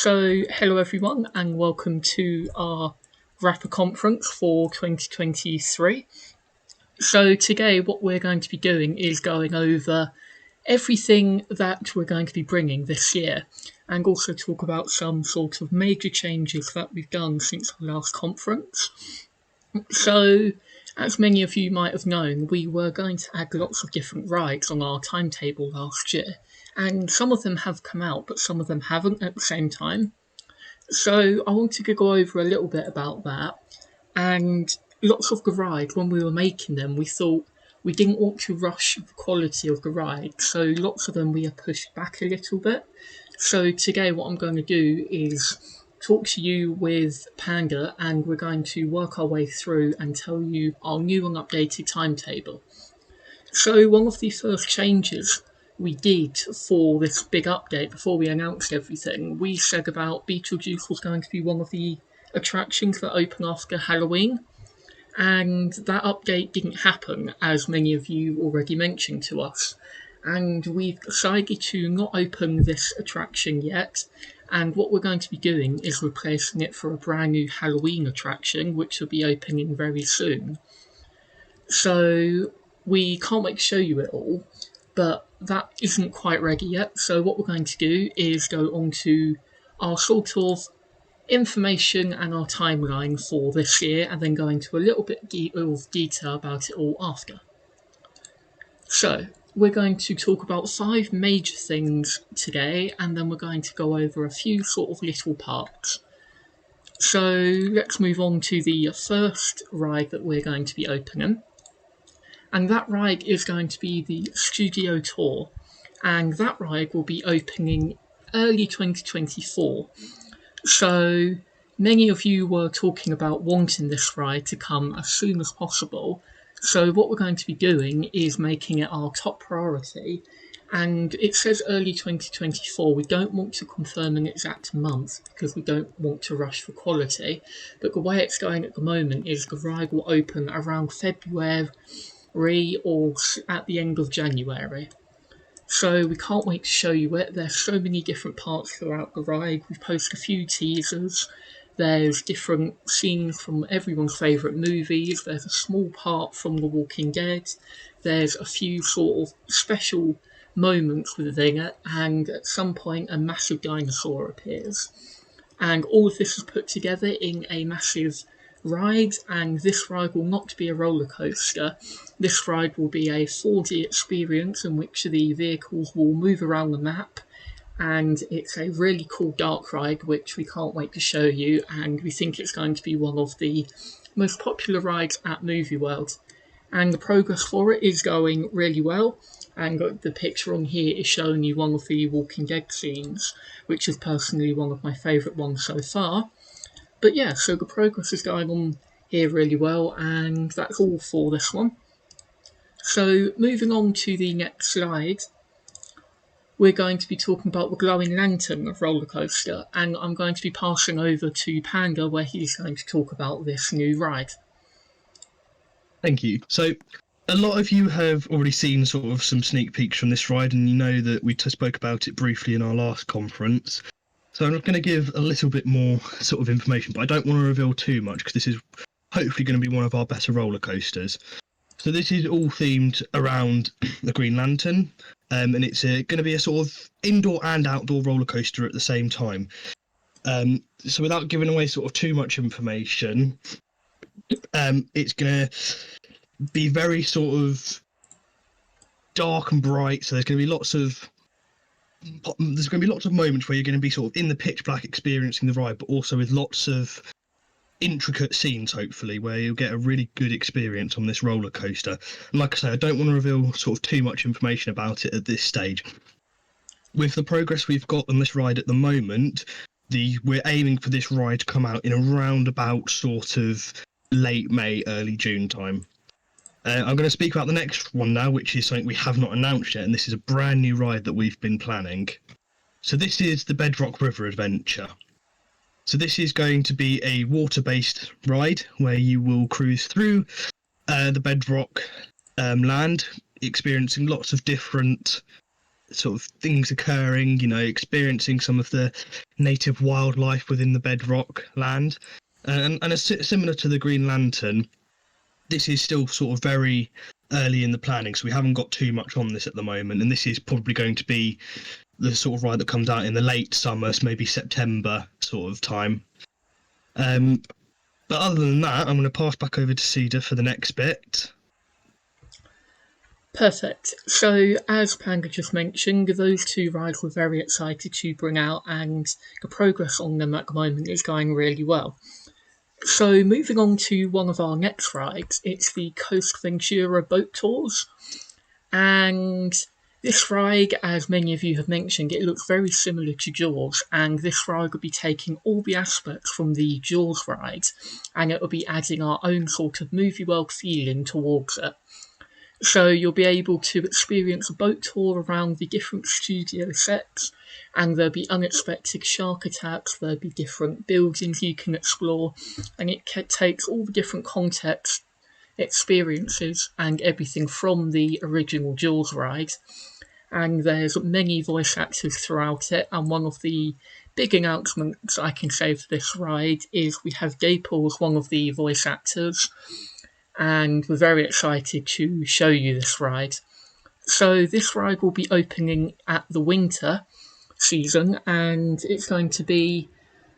Hello everyone, and welcome to our RAAPA conference for 2023. So, today, what we're going to be doing is going over everything that we're going to be bringing this year, and also talk about some sort of major changes that we've done since our last conference. So, as many of you might have known, we were going to add lots of different rides on our timetable last year, and some of them have come out, but some of them haven't at the same time. So I wanted to go over a little bit about that, and lots of the rides, when we were making them, we thought we didn't want to rush the quality of the ride, so lots of them we have pushed back a little bit. So today what I'm going to do is talk to you with Panda, and we're going to work our way through and tell you our new and updated timetable. So one of the first changes we did for this big update, before we announced everything, we said about Beetlejuice was going to be one of the attractions that open after Halloween, and that update didn't happen, as many of you already mentioned to us, and we've decided to not open this attraction yet, and what we're going to be doing is replacing it for a brand new Halloween attraction, which will be opening very soon. So we can't wait to show you it all, but that isn't quite ready yet. So what we're going to do is go on to our sort of information and our timeline for this year, and then go into a little bit of detail about it all after. So we're going to talk about 5 major things today, and then we're going to go over a few sort of little parts. So let's move on to the first ride that we're going to be opening. And that ride is going to be the Studio Tour, and that ride will be opening early 2024. So many of you were talking about wanting this ride to come as soon as possible, so what we're going to be doing is making it our top priority, and it says early 2024. We don't want to confirm an exact month because we don't want to rush for quality, but the way it's going at the moment is the ride will open around February or at the end of January. So we can't wait to show you it. There's so many different parts throughout the ride. We've posted a few teasers. There's different scenes from everyone's favourite movies. There's a small part from The Walking Dead. There's a few sort of special moments within it, and at some point a massive dinosaur appears. And all of this is put together in a massive ride, and this ride will not be a roller coaster. This ride will be a 4D experience in which the vehicles will move around the map, and it's a really cool dark ride which we can't wait to show you, and we think it's going to be one of the most popular rides at MovieWorld. And the progress for it is going really well, and the picture on here is showing you one of the Walking Dead scenes, which is personally one of my favourite ones so far. But yeah, so the progress is going on here really well, and that's all for this one. So moving on to the next slide, we're going to be talking about the Glowing Lantern roller coaster, and I'm going to be passing over to Panda, where he's going to talk about this new ride. Thank you. So a lot of you have already seen sort of some sneak peeks from this ride, and you know that we spoke about it briefly in our last conference. So I'm going to give a little bit more sort of information, but I don't want to reveal too much because this is hopefully going to be one of our better roller coasters. So this is all themed around the Green Lantern, and it's going to be a sort of indoor and outdoor roller coaster at the same time. So without giving away sort of too much information, it's going to be very sort of dark and bright. So there's going to be lots of moments where you're going to be sort of in the pitch black experiencing the ride, but also with lots of intricate scenes, hopefully, where you'll get a really good experience on this roller coaster. And like I say, I don't want to reveal sort of too much information about it at this stage. With the progress we've got on this ride at the moment, we're aiming for this ride to come out in around about sort of late May, early June time. I'm going to speak about the next one now, which is something we have not announced yet, and this is a brand new ride that we've been planning. So this is the Bedrock River Adventure. So this is going to be a water-based ride where you will cruise through the bedrock land, experiencing lots of different sort of things occurring, experiencing some of the native wildlife within the bedrock land. And it's similar to the Green Lantern, this is still sort of very early in the planning, so we haven't got too much on this at the moment, and this is probably going to be the sort of ride that comes out in the late summer, so maybe September sort of time. But other than that, I'm going to pass back over to Cedar for the next bit. Perfect. So, as Panga just mentioned, those two rides we're very excited to bring out, and the progress on them at the moment is going really well. So, moving on to one of our next rides, it's the Coast Ventura boat tours. And this ride, as many of you have mentioned, it looks very similar to Jaws, and this ride will be taking all the aspects from the Jaws ride, and it will be adding our own sort of MovieWorld feeling towards it. So you'll be able to experience a boat tour around the different studio sets, and there'll be unexpected shark attacks, there'll be different buildings you can explore, and it takes all the different context, experiences, and everything from the original Jaws ride. And there's many voice actors throughout it, and one of the big announcements I can say for this ride is we have Gapel as one of the voice actors, and we're very excited to show you this ride. So this ride will be opening at the winter season, and it's going to be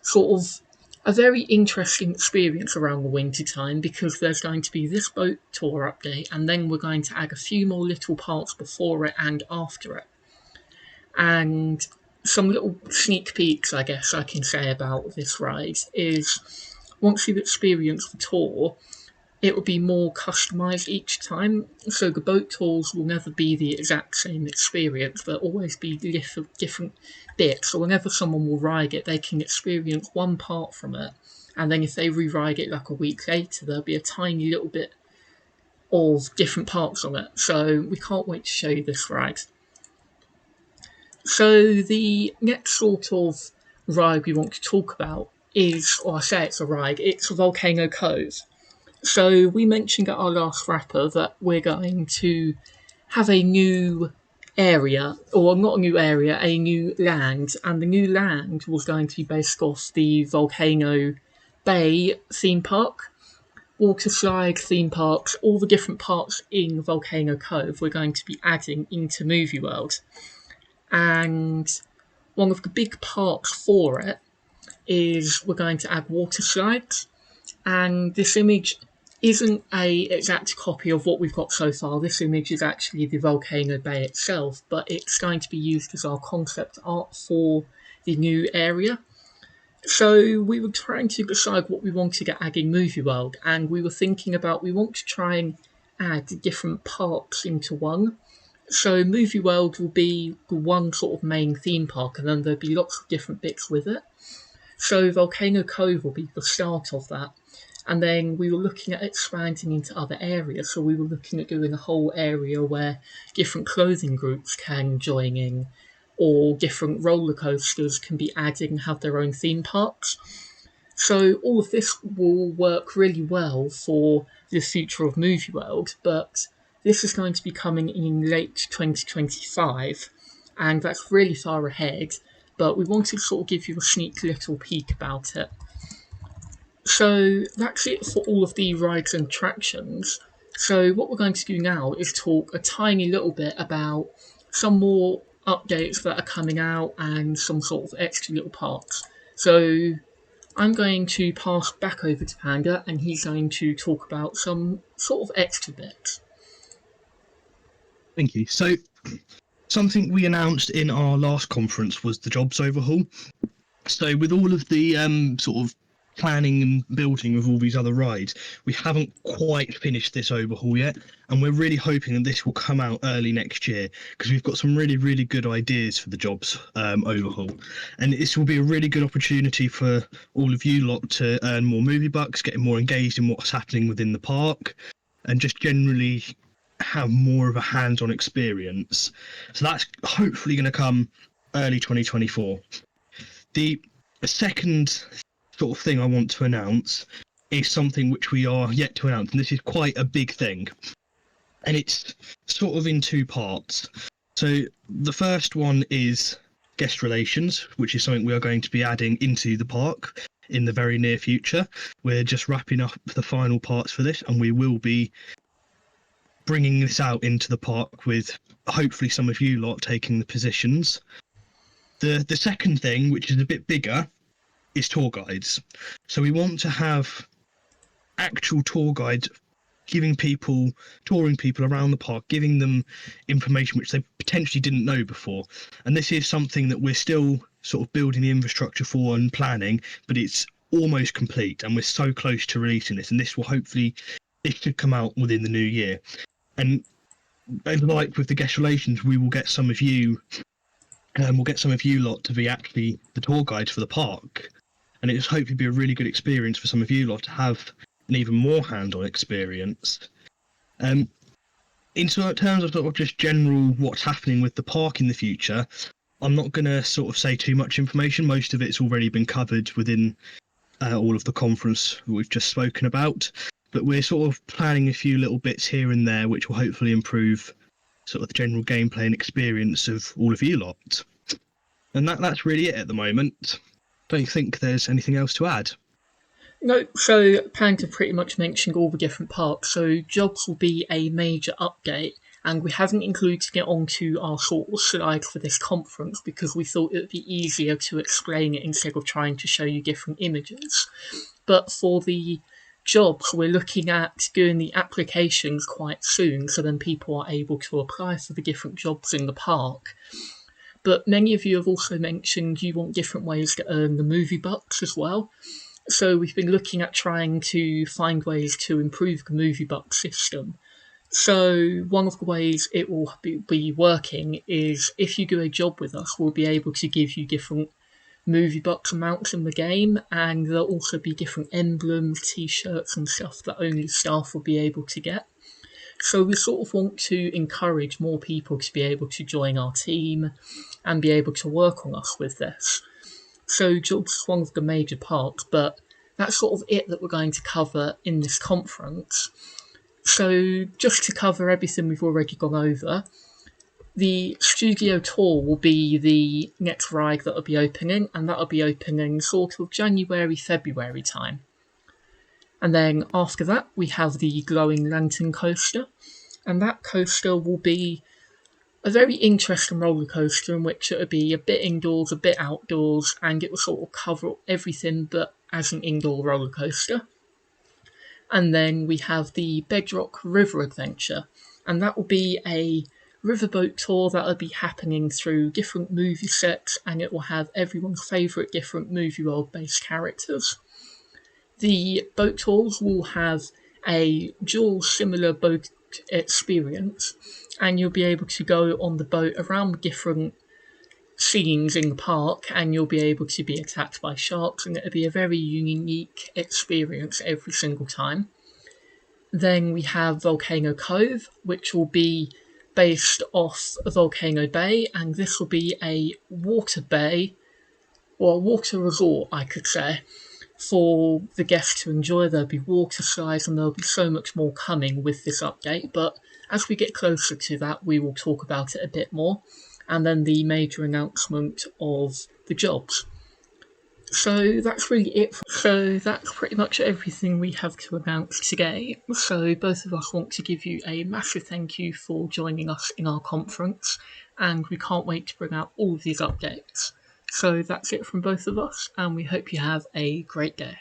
sort of a very interesting experience around the winter time, because there's going to be this boat tour update, and then we're going to add a few more little parts before it and after it. And some little sneak peeks, I guess I can say about this ride is, once you've experienced the tour, it will be more customised each time, so the boat tours will never be the exact same experience, there'll always be different bits, so whenever someone will ride it, they can experience one part from it, and then if they re-ride it like a week later, there'll be a tiny little bit of different parts on it, so we can't wait to show you this ride. So the next sort of ride we want to talk about is, or I say it's a ride, it's Volcano Cove. So we mentioned at our last RAAPA that we're going to have a new area, or not a new area, a new land, and the new land was going to be based off the Volcano Bay theme park, water slide theme parks, all the different parts in Volcano Cove we're going to be adding into MovieWorld. And one of the big parts for it is we're going to add water slides, and this image isn't a exact copy of what we've got so far. This image is actually the Volcano Bay itself, but it's going to be used as our concept art for the new area. So we were trying to decide what we wanted to get add in MovieWorld, and we were thinking about, we want to try and add different parks into one. So MovieWorld will be the one sort of main theme park, and then there'll be lots of different bits with it. So Volcano Cove will be the start of that. And then we were looking at expanding into other areas, so we were looking at doing a whole area where different clothing groups can join in, or different roller coasters can be added and have their own theme parks. So all of this will work really well for the future of MovieWorld, but this is going to be coming in late 2025, and that's really far ahead, but we wanted to sort of give you a sneak little peek about it. So that's it for all of the rides and attractions. So what we're going to do now is talk a tiny little bit about some more updates that are coming out and some sort of extra little parts. So I'm going to pass back over to Panda, and he's going to talk about some sort of extra bits. Thank you. So something we announced in our last conference was the jobs overhaul. So with all of the sort of planning and building of all these other rides, we haven't quite finished this overhaul yet, and we're really hoping that this will come out early next year, because we've got some really, really good ideas for the jobs overhaul, and this will be a really good opportunity for all of you lot to earn more movie bucks, getting more engaged in what's happening within the park, and just generally have more of a hands-on experience. So that's hopefully going to come early 2024. The second sort of thing I want to announce is something which we are yet to announce, and this is quite a big thing, and it's sort of in two parts. So the first one is guest relations, which is something we are going to be adding into the park in the very near future. We're just wrapping up the final parts for this, and we will be bringing this out into the park with hopefully some of you lot taking the positions. The second thing, which is a bit bigger, is tour guides. So we want to have actual tour guides touring people around the park, giving them information which they potentially didn't know before. And this is something that we're still sort of building the infrastructure for and planning, but it's almost complete, and we're so close to releasing this. And this should come out within the new year. And like with the guest relations, we will get some of you, lot to be actually the tour guides for the park, and it's hopefully be a really good experience for some of you lot to have an even more hand-on experience. In terms of sort of just general what's happening with the park in the future, I'm not going to sort of say too much information. Most of it's already been covered within all of the conference we've just spoken about, but we're sort of planning a few little bits here and there which will hopefully improve sort of the general gameplay and experience of all of you lot. And that's really it at the moment. Don't you think there's anything else to add? No, so plan to pretty much mention all the different parts. So jobs will be a major update, and we haven't included it onto our sort of slide for this conference because we thought it would be easier to explain it instead of trying to show you different images. But for the jobs, we're looking at doing the applications quite soon, so then people are able to apply for the different jobs in the park. But many of you have also mentioned you want different ways to earn the movie bucks as well. So we've been looking at trying to find ways to improve the movie buck system. So one of the ways it will be working is if you do a job with us, we'll be able to give you different movie bucks amounts in the game, and there'll also be different emblems, t-shirts and stuff that only staff will be able to get. So we sort of want to encourage more people to be able to join our team and be able to work on us with this. So jobs is one of the major parts, but that's sort of it that we're going to cover in this conference. So just to cover everything we've already gone over, the studio tour will be the next ride that will be opening, and that will be opening sort of January, February time. And then after that, we have the Glowing Lantern Coaster, and that coaster will be a very interesting roller coaster in which it will be a bit indoors, a bit outdoors, and it will sort of cover everything but as an indoor roller coaster. And then we have the Bedrock River Adventure, and that will be a riverboat tour that will be happening through different movie sets, and it will have everyone's favourite different MovieWorld based characters. The boat tours will have a dual similar boat experience, and you'll be able to go on the boat around different scenes in the park, and you'll be able to be attacked by sharks, and it'll be a very unique experience every single time. Then we have Volcano Cove, which will be based off Volcano Bay, and this will be a water bay, or a water resort, I could say, for the guests to enjoy. There'll be water slides, and there'll be so much more coming with this update, but as we get closer to that, we will talk about it a bit more, and then the major announcement of the jobs. So that's really it. So that's pretty much everything we have to announce today. So both of us want to give you a massive thank you for joining us in our conference, and we can't wait to bring out all of these updates. So that's it from both of us, and we hope you have a great day.